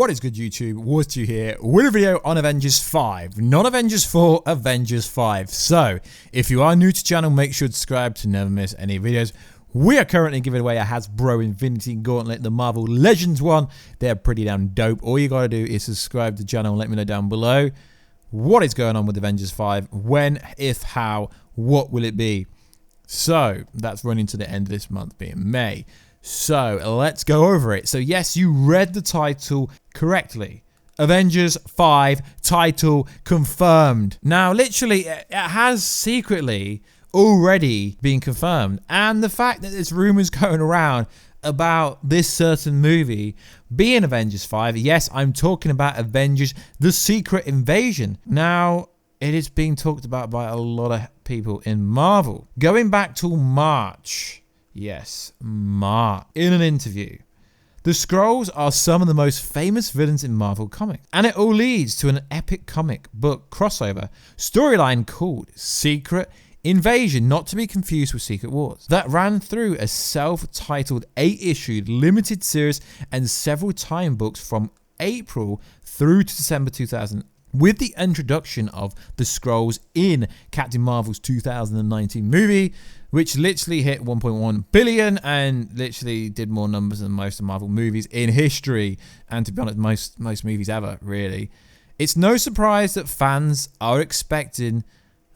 What is good, YouTube? Warstu here with a video on Avengers 5. Not Avengers 4, Avengers 5. So, if you are new to the channel, make sure to subscribe to never miss any videos. We are currently giving away a Hasbro Infinity Gauntlet, the Marvel Legends one. They're pretty damn dope. All you gotta do is subscribe to the channel and let me know down below what is going on with Avengers 5. When, if, how, what will it be? So, that's running to the end of this month, being May. So, let's go over it. So, yes, you read the title correctly. Avengers 5 title confirmed. Now, literally, it has secretly already been confirmed. And the fact that there's rumors going around about this certain movie being Avengers 5. Yes, I'm talking about Avengers: The Secret Invasion. Now, it is being talked about by a lot of people in Marvel. Going back to March. Yes, Mark. In an interview, the Skrulls are some of the most famous villains in Marvel Comics, and it all leads to an epic comic book crossover storyline called Secret Invasion, not to be confused with Secret Wars, that ran through a self-titled 8-issue limited series and several time books from April through to December 2000. With the introduction of the Skrulls in Captain Marvel's 2019 movie, which literally hit 1.1 billion and literally did more numbers than most of Marvel movies in history, and to be honest, most movies ever, really. It's no surprise that fans are expecting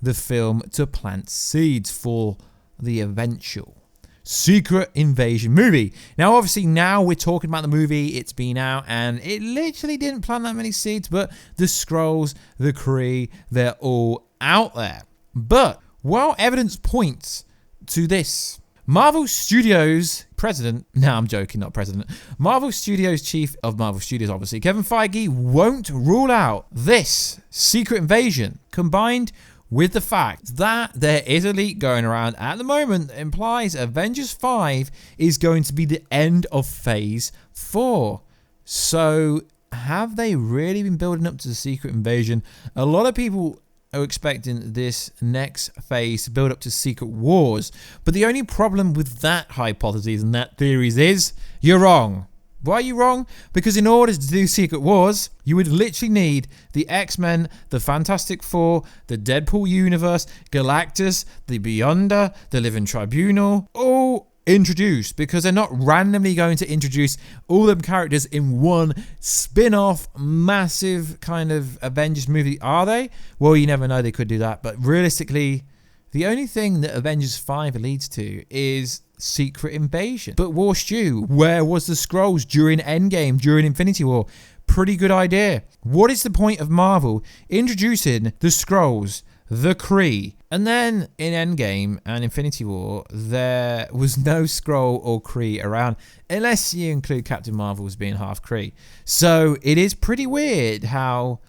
the film to plant seeds for the eventual Secret Invasion movie. Now, obviously, now we're talking about the movie. It's been out, and it literally didn't plant that many seeds, but the Skrulls, the Kree, they're all out there. But while evidence points to this, Marvel Studios president, no, I'm joking, not president, Marvel Studios chief of Marvel Studios, obviously, Kevin Feige, won't rule out this Secret Invasion, combined with the fact that there is a leak going around at the moment that implies Avengers 5 is going to be the end of Phase 4. So, have they really been building up to the Secret Invasion? A lot of people are expecting this next phase to build up to Secret Wars. But the only problem with that hypothesis and that theories is, you're wrong. Why are you wrong? Because in order to do Secret Wars, you would literally need the X-Men, the Fantastic Four, the Deadpool universe, Galactus, the Beyonder, the Living Tribunal, all introduced, because they're not randomly going to introduce all them characters in one spin-off massive kind of Avengers movie, are they? Well, you never know, they could do that, but realistically, the only thing that Avengers 5 leads to is Secret Invasion. But Warstu, where was the Skrulls during EndGame, during Infinity War? Pretty good idea. What is the point of Marvel introducing the Skrulls, the Kree, and then in EndGame and Infinity War, there was no Skrull or Kree around, unless you include Captain Marvel as being half Kree. So it is pretty weird how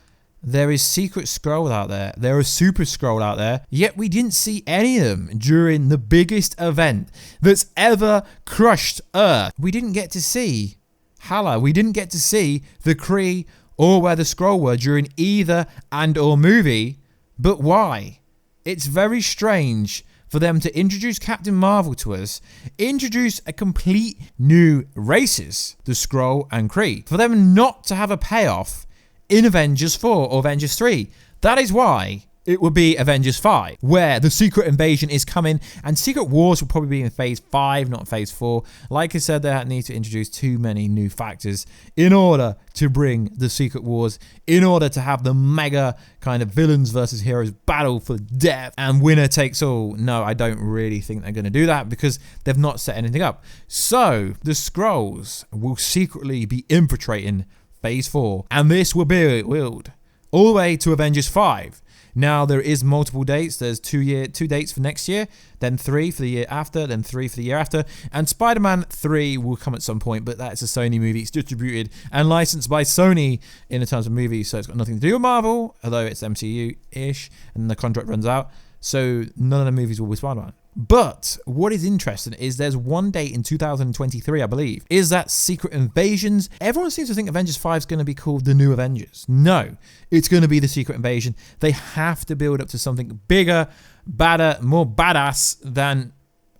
there is Secret Skrull out there, there are Super Skrull out there, yet we didn't see any of them during the biggest event that's ever crushed Earth. We didn't get to see Hala, we didn't get to see the Kree or where the Skrull were during either and or movie. But why? It's very strange for them to introduce Captain Marvel to us, introduce a complete new races, the Skrull and Kree, for them not to have a payoff in Avengers 4 or Avengers 3. That is why it would be Avengers 5, where the Secret Invasion is coming, and Secret Wars will probably be in Phase 5, not Phase 4. Like I said, they need to introduce too many new factors in order to bring the Secret Wars, in order to have the mega kind of villains versus heroes battle for death and winner takes all. No, I don't really think they're going to do that, because they've not set anything up. So, the Skrulls will secretly be infiltrating Phase 4, and this will build all the way to Avengers 5. Now, there is multiple dates. There's two dates for next year, then 3 for the year after, then 3 for the year after. And Spider-Man 3 will come at some point, but that's a Sony movie. It's distributed and licensed by Sony in terms of movies, so it's got nothing to do with Marvel, although it's MCU-ish, and the contract runs out. So none of the movies will be Spider-Man. But what is interesting is there's one date in 2023, I believe, is that Secret Invasions. Everyone seems to think Avengers 5 is going to be called The New Avengers. No, it's going to be the Secret Invasion. They have to build up to something bigger, badder, more badass than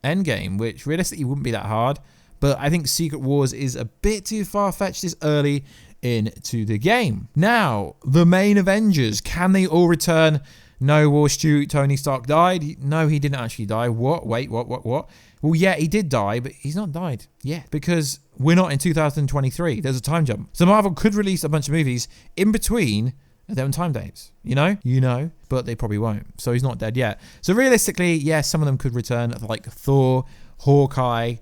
EndGame, which realistically wouldn't be that hard. But I think Secret Wars is a bit too far-fetched this early into the game. Now, the main Avengers, can they all return? No, Warstu, Tony Stark died. No, he didn't actually die. What? Wait, what? Well, yeah, he did die, but he's not died yet because we're not in 2023. There's a time jump. So Marvel could release a bunch of movies in between them time dates. You know, but they probably won't. So he's not dead yet. So realistically, yes, some of them could return, like Thor, Hawkeye,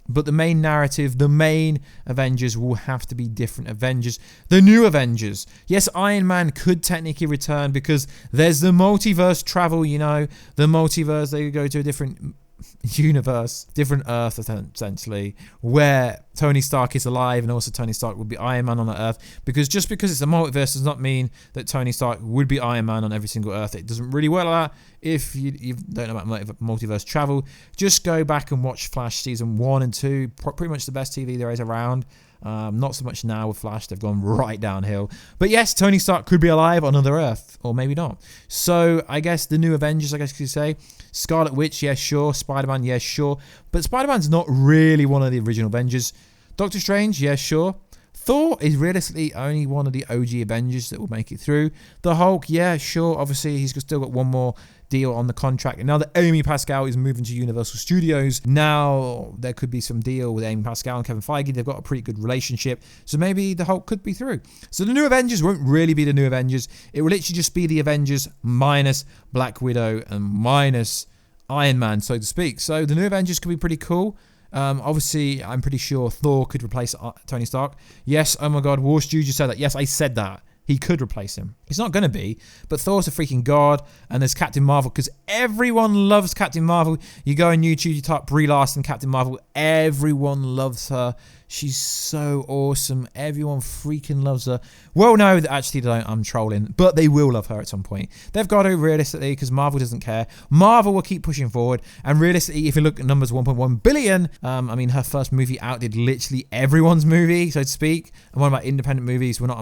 but the main narrative, the main Avengers will have to be different Avengers. The new Avengers. Yes, Iron Man could technically return because there's the multiverse travel, the multiverse, they go to a different universe, different Earth essentially, where Tony Stark is alive and also Tony Stark would be Iron Man on that Earth, because just because it's a multiverse does not mean that Tony Stark would be Iron Man on every single Earth. It doesn't really work like that. If you don't know about multiverse travel, just go back and watch Flash season 1 and 2, pretty much the best TV there is around. Not so much now with Flash, they've gone right downhill. But yes, Tony Stark could be alive on another Earth, or maybe not. So I guess the new Avengers, I guess you could say. Scarlet Witch, yes, sure. Spider-Man, yes, sure. But Spider-Man's not really one of the original Avengers. Doctor Strange, yes, sure. Thor is realistically only one of the OG Avengers that will make it through. The Hulk, yeah, sure. Obviously, he's still got one more deal on the contract. And now that Amy Pascal is moving to Universal Studios, now there could be some deal with Amy Pascal and Kevin Feige. They've got a pretty good relationship. So maybe the Hulk could be through. So the new Avengers won't really be the new Avengers. It will literally just be the Avengers minus Black Widow and minus Iron Man, so to speak. So the new Avengers could be pretty cool. Obviously, I'm pretty sure Thor could replace Tony Stark. Yes, oh my God, Warstu just said that. Yes, I said that. He could replace him. It's not going to be, but Thor's a freaking god, and there's Captain Marvel, because everyone loves Captain Marvel. You go on YouTube, you type Brie Larson, Captain Marvel, everyone loves her. She's so awesome. Everyone freaking loves her. Well, no, actually, they don't. I'm trolling, but they will love her at some point. They've got to, realistically, because Marvel doesn't care. Marvel will keep pushing forward, and realistically, if you look at numbers, 1.1 billion, I mean, her first movie outdid literally everyone's movie, so to speak. And what about independent movies? We're not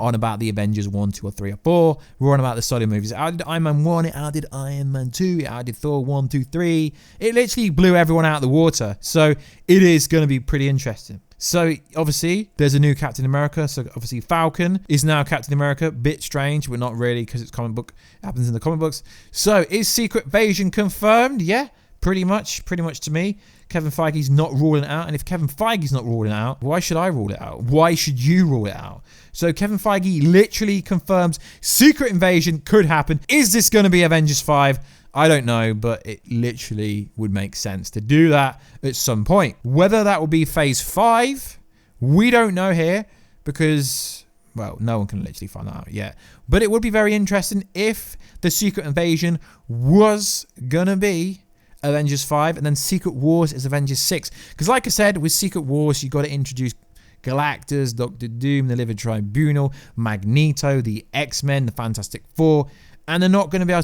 on about the Avengers 1, 2, or 3, or 4. We're on about the solid movies. It outdid Iron Man 1, it outdid Iron Man 2, it outdid Thor 1, 2, 3. It literally blew everyone out of the water. So it is going to be pretty interesting. So obviously there's a new Captain America. So obviously Falcon is now Captain America. Bit strange, but not really because it's comic book. It happens in the comic books. So is Secret Invasion confirmed? Yeah. Pretty much to me. Kevin Feige's not ruling it out. And if Kevin Feige's not ruling it out, why should I rule it out? Why should you rule it out? So Kevin Feige literally confirms Secret Invasion could happen. Is this going to be Avengers 5? I don't know, but it literally would make sense to do that at some point. Whether that will be Phase 5, we don't know here because, well, no one can literally find that out yet. But it would be very interesting if the Secret Invasion was going to be Avengers 5 and then Secret Wars is Avengers 6. Because like I said, with Secret Wars, you got to introduce Galactus, Doctor Doom, the Living Tribunal, Magneto, the X-Men, the Fantastic Four, and they're not going to be able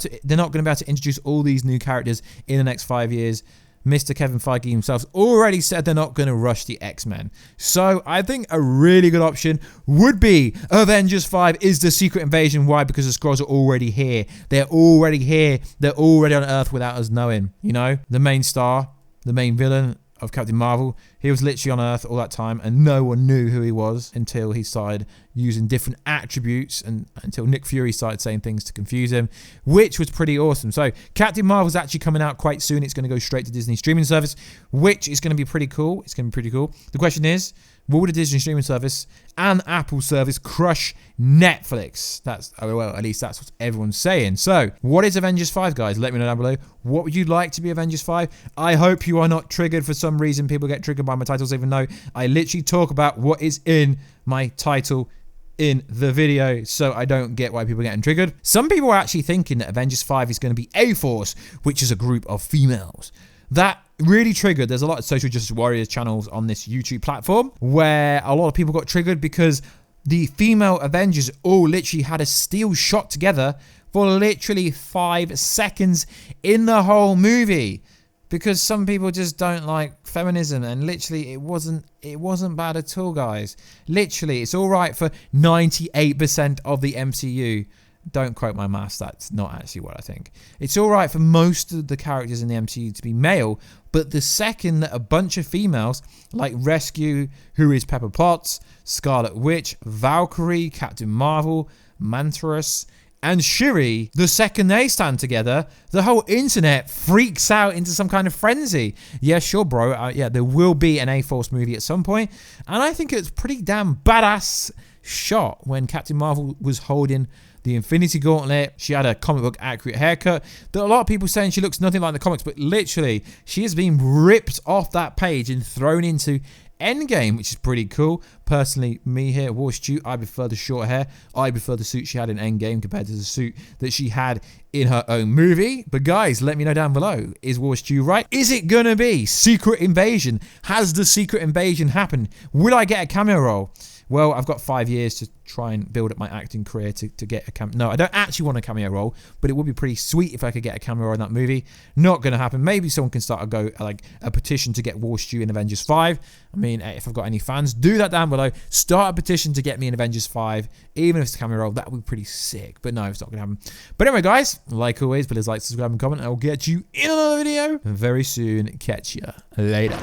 to introduce all these new characters in the next 5 years. Mr. Kevin Feige himself already said they're not going to rush the X-Men. So I think a really good option would be Avengers 5 is the Secret Invasion. Why? Because the Skrulls are already here. They're already here. They're already on Earth without us knowing. You know, the main star, the main villain of Captain Marvel, he was literally on Earth all that time and no one knew who he was until he started using different attributes and until Nick Fury started saying things to confuse him, which was pretty awesome. So Captain Marvel's actually coming out quite soon. It's going to go straight to Disney streaming service, which is going to be pretty cool. It's going to be pretty cool. The question is, will the Disney streaming service and Apple service crush Netflix? Well, at least that's what everyone's saying. So what is Avengers 5, guys? Let me know down below. What would you like to be Avengers 5? I hope you are not triggered for some reason. People get triggered by my titles, even though I literally talk about what is in my title in the video, so I don't get why people are getting triggered. Some people are actually thinking that Avengers 5 is going to be A-Force, which is a group of females. That really triggered. There's a lot of social justice warriors channels on this YouTube platform where a lot of people got triggered because the female Avengers all literally had a steel shot together for literally 5 seconds in the whole movie. Because some people just don't like feminism, and literally it wasn't bad at all, guys. Literally, it's all right for 98% of the MCU. Don't quote my maths, that's not actually what I think. It's alright for most of the characters in the MCU to be male, but the second that a bunch of females, like Rescue, who is Pepper Potts, Scarlet Witch, Valkyrie, Captain Marvel, Mantarus, and Shuri, the second they stand together, the whole internet freaks out into some kind of frenzy. Yeah, sure, bro. Yeah, there will be an A-Force movie at some point, and I think it's pretty damn badass shot when Captain Marvel was holding the Infinity Gauntlet. She had a comic book accurate haircut. There are a lot of people saying she looks nothing like the comics, but literally, she has been ripped off that page and thrown into EndGame, which is pretty cool. Personally, me here, Warstu, I prefer the short hair. I prefer the suit she had in EndGame compared to the suit that she had in her own movie. But guys, let me know down below. Is Warstu right? Is it gonna be Secret Invasion? Has the Secret Invasion happened? Will I get a cameo role? Well, I've got 5 years to try and build up my acting career to get a cameo. No, I don't actually want a cameo role, but it would be pretty sweet if I could get a cameo role in that movie. Not going to happen. Maybe someone can start a petition to get Warstu in Avengers 5. I mean, if I've got any fans, do that down below. Start a petition to get me in Avengers 5, even if it's a cameo role. That would be pretty sick. But no, it's not going to happen. But anyway, guys, like always, please like, subscribe, and comment. I will get you in another video very soon. Catch ya later.